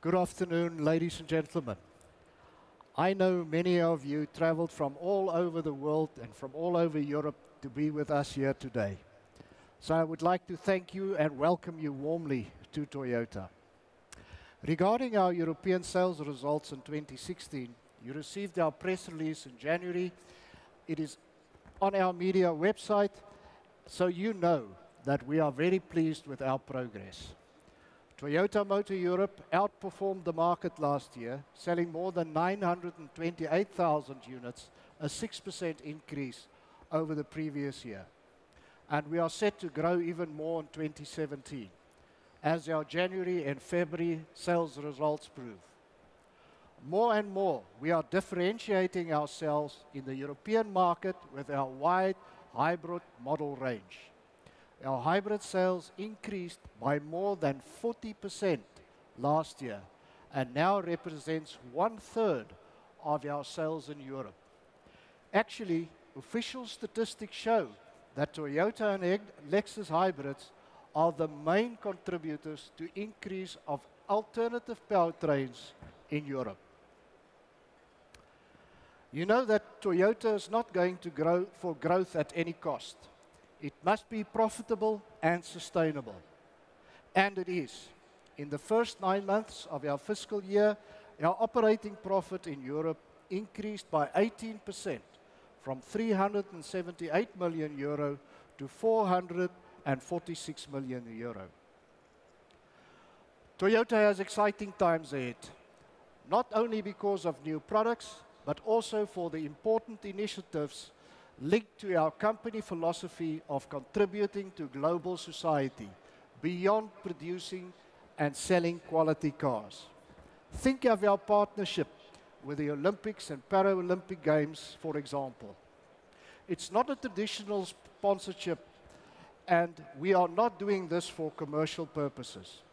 Good afternoon, ladies and gentlemen. I know many of you traveled from all over the world and from all over Europe to be with us here today. So I would like to thank you and welcome you warmly to Toyota. Regarding our European sales results in 2016, you received our press release in January. It is on our media website, so you know that we are very pleased with our progress. Toyota Motor Europe outperformed the market last year, selling more than 928,000 units, a 6% increase over the previous year. And we are set to grow even more in 2017, as our January and February sales results prove. More and more, we are differentiating ourselves in the European market with our wide hybrid model range. Our hybrid sales increased by more than 40% last year and now represents 1/3 of our sales in Europe. Actually, official statistics show that Toyota and Lexus hybrids are the main contributors to increase of alternative powertrains in Europe. You know that Toyota is not going to grow for growth at any cost. It must be profitable and sustainable. And it is. In the first 9 months of our fiscal year, our operating profit in Europe increased by 18%, from 378 million euro to 446 million euro. Toyota has exciting times ahead, not only because of new products, but also for the important initiatives linked to our company philosophy of contributing to global society beyond producing and selling quality cars. Think of our partnership with the Olympics and Paralympic Games, for example. It's not a traditional sponsorship, and we are not doing this for commercial purposes.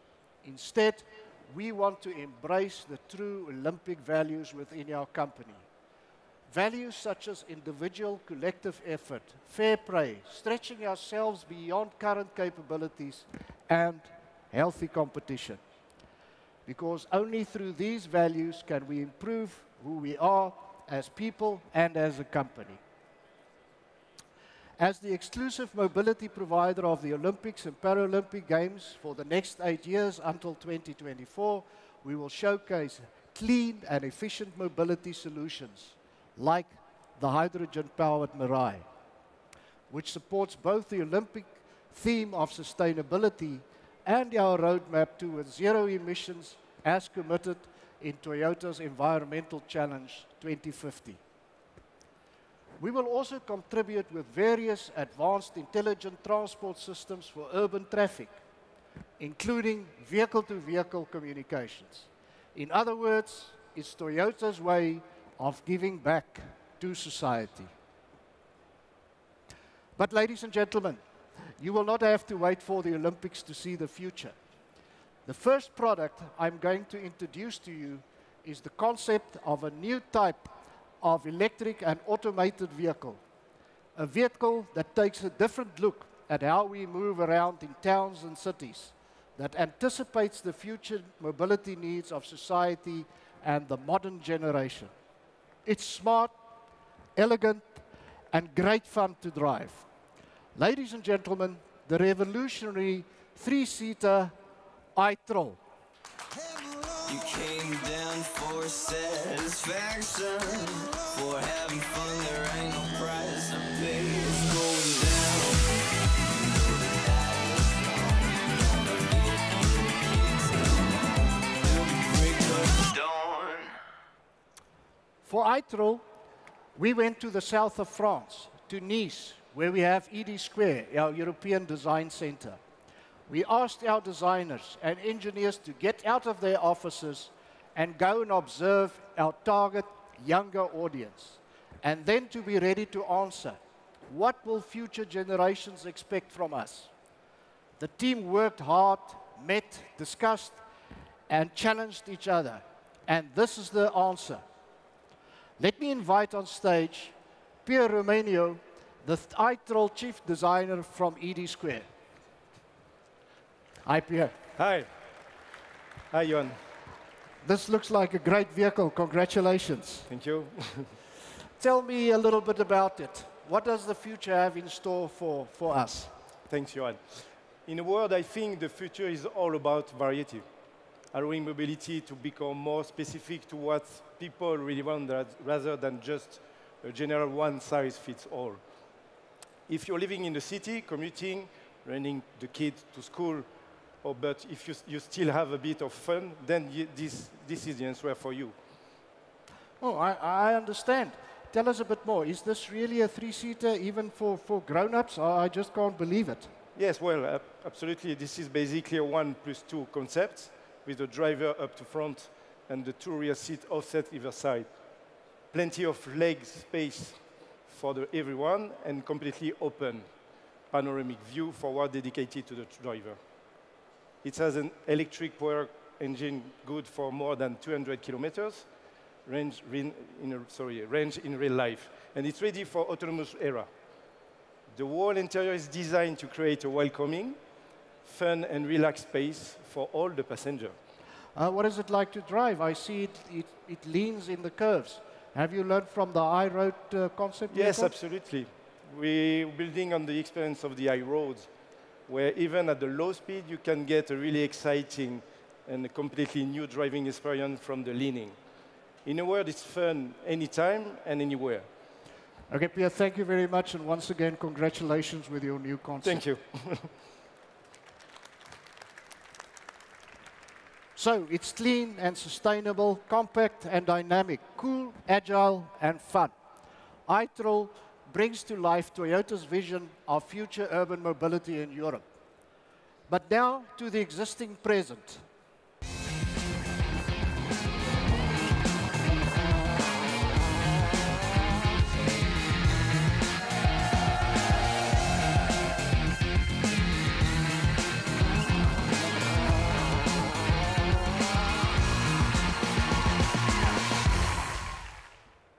Instead, we want to embrace the true Olympic values within our company. Values such as individual collective effort, fair play, stretching ourselves beyond current capabilities, and healthy competition. Because only through these values can we improve who we are as people and as a company. As the exclusive mobility provider of the Olympics and Paralympic Games for the next 8 years until 2024, we will showcase clean and efficient mobility solutions, like the hydrogen-powered Mirai, which supports both the Olympic theme of sustainability and our roadmap towards zero emissions as committed in Toyota's Environmental Challenge 2050. We will also contribute with various advanced intelligent transport systems for urban traffic, including vehicle-to-vehicle communications. In other words, it's Toyota's way of giving back to society. But ladies and gentlemen, you will not have to wait for the Olympics to see the future. The first product I'm going to introduce to you is the concept of a new type of electric and automated vehicle. A vehicle that takes a different look at how we move around in towns and cities, that anticipates the future mobility needs of society and the modern generation. It's smart, elegant, and great fun to drive. Ladies and gentlemen, the revolutionary 3-seater i-Troll. You came down for satisfaction, for having fun, there ain't no price to pay. It's going down. For i-Troll, we went to the south of France, to Nice, where we have ED Square, our European design center. We asked our designers and engineers to get out of their offices and go and observe our target younger audience, and then to be ready to answer, what will future generations expect from us? The team worked hard, met, discussed, and challenged each other, and this is the answer. Let me invite on stage Pierre Romano, the i-Troll chief designer from ED Square. Hi, Pierre. Hi. Hi, Johan. This looks like a great vehicle. Congratulations. Thank you. Tell me a little bit about it. What does the future have in store for us? Thanks, Johan. In a word, I think the future is all about variety, allowing mobility to become more specific to what people really want rather than just a general one-size-fits-all. If you're living in the city, commuting, running the kids to school, but if you still have a bit of fun, then this is the answer for you. Oh, I understand. Tell us a bit more. Is this really a three-seater even for grown-ups? I just can't believe it. Yes, well, absolutely. This is basically a 1+2 concept with the driver up to front and the two rear seats offset either side. Plenty of leg space for everyone and completely open panoramic view forward dedicated to the driver. It has an electric power engine good for more than 200 kilometers range in real life, and it's ready for autonomous era. The whole interior is designed to create a welcoming, fun, and relaxed space for all the passengers. What is it like to drive? I see it leans in the curves. Have you learned from the iRoad concept? Yes, vehicle? absolutely. We're building on the experience of the iRoads, where even at the low speed, you can get a really exciting and a completely new driving experience from the leaning. In a word, it's fun anytime and anywhere. Okay, Pierre, thank you very much, and once again, congratulations with your new concept. Thank you. So, it's clean and sustainable, compact and dynamic, cool, agile, and fun. iTrol brings to life Toyota's vision of future urban mobility in Europe. But now to the existing present.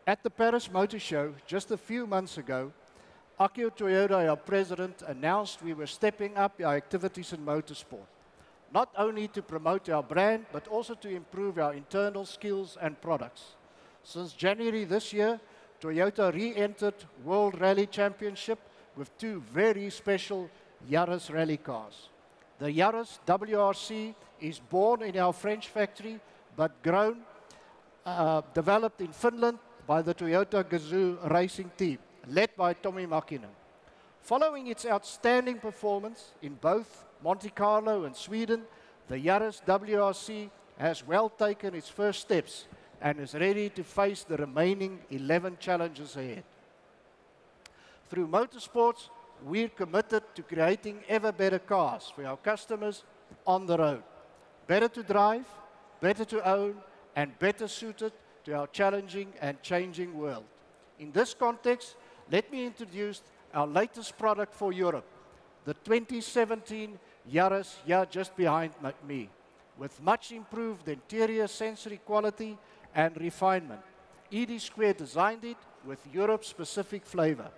At the Paris Motor Show, just a few months ago, Akio Toyoda, our president, announced we were stepping up our activities in motorsport, not only to promote our brand, but also to improve our internal skills and products. Since January this year, Toyota re-entered World Rally Championship with two very special Yaris rally cars. The Yaris WRC is born in our French factory, but developed in Finland by the Toyota Gazoo racing team, led by Tommi Mäkinen. Following its outstanding performance in both Monte Carlo and Sweden, the Yaris WRC has well taken its first steps and is ready to face the remaining 11 challenges ahead. Through motorsports, we're committed to creating ever better cars for our customers on the road. Better to drive, better to own, and better suited to our challenging and changing world. In this context, let me introduce our latest product for Europe, the 2017 Yaris, here just behind me, with much improved interior sensory quality and refinement. ED Square designed it with Europe-specific flavor,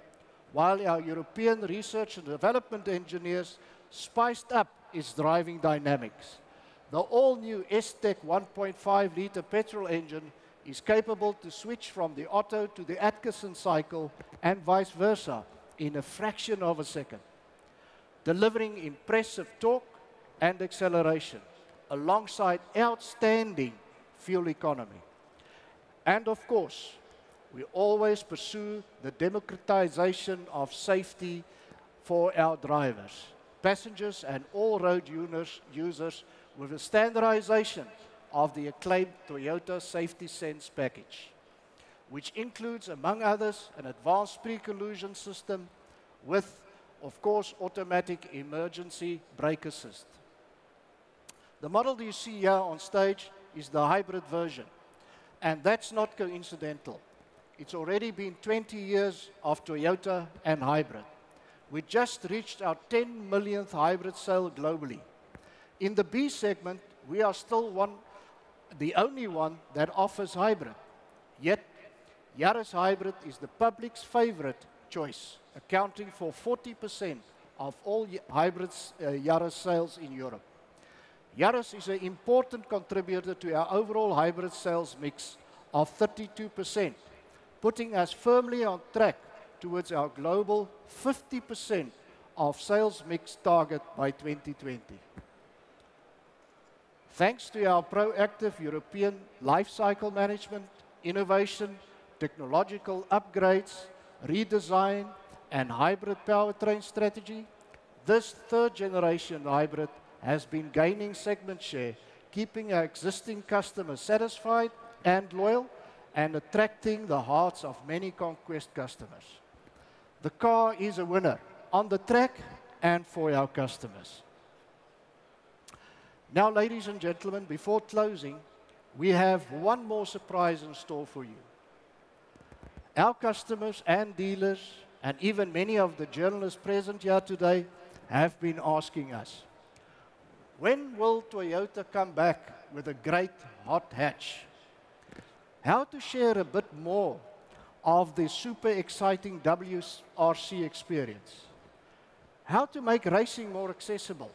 while our European research and development engineers spiced up its driving dynamics. The all-new S-Tech 1.5-liter petrol engine is capable to switch from the Otto to the Atkinson cycle and vice versa in a fraction of a second, delivering impressive torque and acceleration alongside outstanding fuel economy. And of course, we always pursue the democratization of safety for our drivers, passengers, and all road users with a standardization of the acclaimed Toyota Safety Sense package, which includes, among others, an advanced pre-collision system with, of course, automatic emergency brake assist. The model you see here on stage is the hybrid version, and that's not coincidental. It's already been 20 years of Toyota and hybrid. We just reached our 10 millionth hybrid sale globally. In the B segment, we are still the only one that offers hybrid. Yet, Yaris Hybrid is the public's favorite choice, accounting for 40% of all hybrid Yaris sales in Europe. Yaris is an important contributor to our overall hybrid sales mix of 32%, putting us firmly on track towards our global 50% of sales mix target by 2020. Thanks to our proactive European life cycle management, innovation, technological upgrades, redesign, and hybrid powertrain strategy, this third-generation hybrid has been gaining segment share, keeping our existing customers satisfied and loyal, and attracting the hearts of many conquest customers. The car is a winner on the track and for our customers. Now, ladies and gentlemen, before closing, we have one more surprise in store for you. Our customers and dealers, and even many of the journalists present here today, have been asking us, when will Toyota come back with a great hot hatch? How to share a bit more of the super exciting WRC experience? How to make racing more accessible?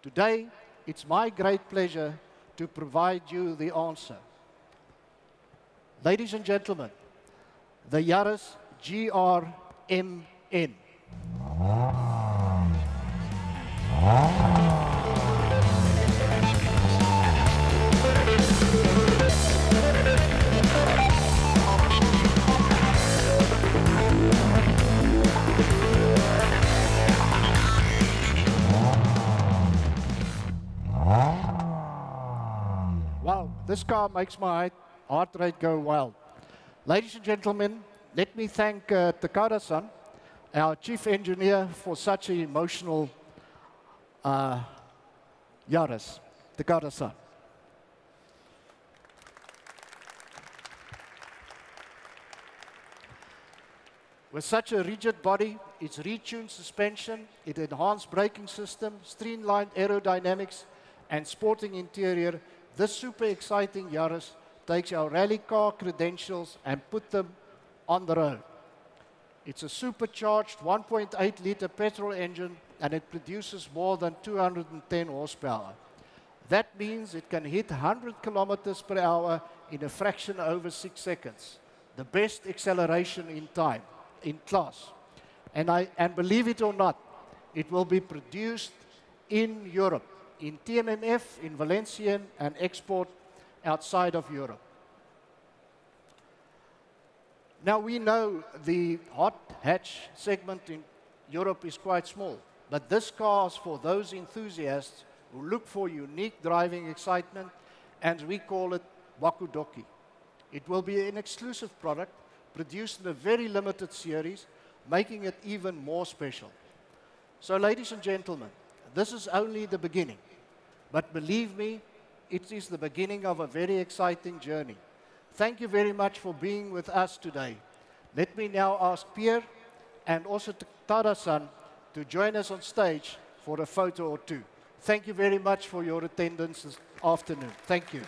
Today, it's my great pleasure to provide you the answer. Ladies and gentlemen, the Yaris GR-MN. Wow, this car makes my heart rate go wild. Ladies and gentlemen, let me thank Takada-san, our chief engineer, for such an emotional Yaris. Takada-san. With such a rigid body, its retuned suspension, its enhanced braking system, streamlined aerodynamics, and sporting interior, this super exciting Yaris takes our rally car credentials and put them on the road. It's a supercharged 1.8-liter petrol engine, and it produces more than 210 horsepower. That means it can hit 100 kilometers per hour in a fraction over 6 seconds. The best acceleration in time, in class. And believe it or not, it will be produced in Europe, in TMMF, in Valenciennes, and export outside of Europe. Now, we know the hot hatch segment in Europe is quite small, but this car is for those enthusiasts who look for unique driving excitement, and we call it Wakudoki. It will be an exclusive product produced in a very limited series, making it even more special. So, ladies and gentlemen, this is only the beginning. But believe me, it is the beginning of a very exciting journey. Thank you very much for being with us today. Let me now ask Pierre and also Tada-san to join us on stage for a photo or two. Thank you very much for your attendance this afternoon. Thank you.